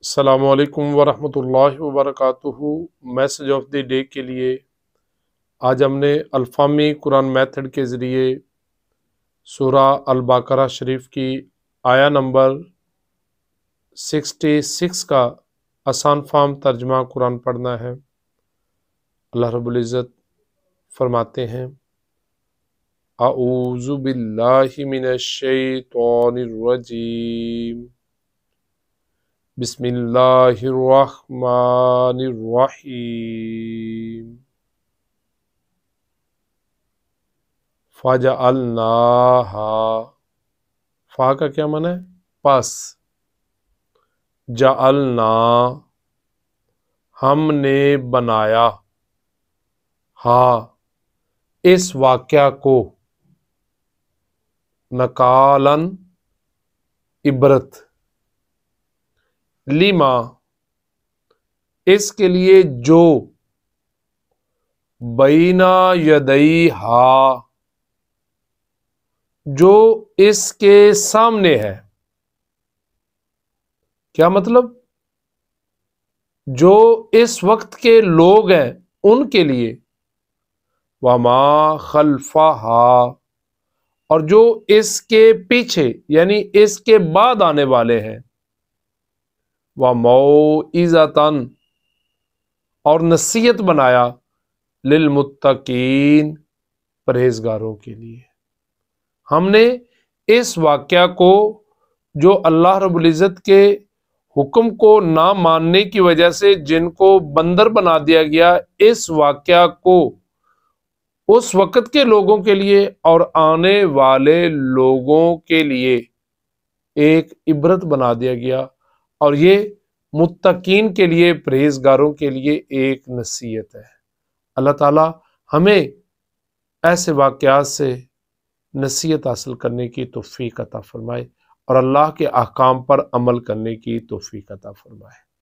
السلام علیکم ورحمۃ اللہ وبرکاتہ۔ میسج آف دی ڈے کے لیے آج ہم نے الفامی قرآن میتھڈ کے ذریعے سورہ البقرہ شریف کی آیا نمبر 66 کا آسان فہم ترجمہ قرآن پڑھنا ہے۔ اللہ رب العزت فرماتے ہیں، اعوذ باللہ من الشیطان الرجیم، بسم اللہ الرحمن الرحیم، فَجَعَلْنَاهَا، فا کا کیا معنی ہے؟ پس، جعلنا، ہم نے بنایا، ہاں اس واقعہ کو، نکالن عبرت، لیما اس کے لیے جو، بینا یدیہا جو اس کے سامنے ہے۔ کیا مطلب؟ جو اس وقت کے لوگ ہیں ان کے لیے، وما خلفہا اور جو اس کے پیچھے یعنی اس کے بعد آنے والے ہیں، وَمَوْعِظَةً اور نصیحت بنایا، للمتقین پرہیزگاروں کے لیے۔ ہم نے اس واقعہ کو جو اللہ رب العزت کے حکم کو نہ ماننے کی وجہ سے جن کو بندر بنا دیا گیا، اس واقعہ کو اس وقت کے لوگوں کے لیے اور آنے والے لوگوں کے لیے ایک عبرت بنا دیا گیا، اور یہ متقین کے لیے پرہیزگاروں کے لیے ایک نصیحت ہے۔ اللہ تعالی ہمیں ایسے واقعات سے نصیحت حاصل کرنے کی توفیق عطا فرمائے اور اللہ کے احکام پر عمل کرنے کی توفیق عطا فرمائے۔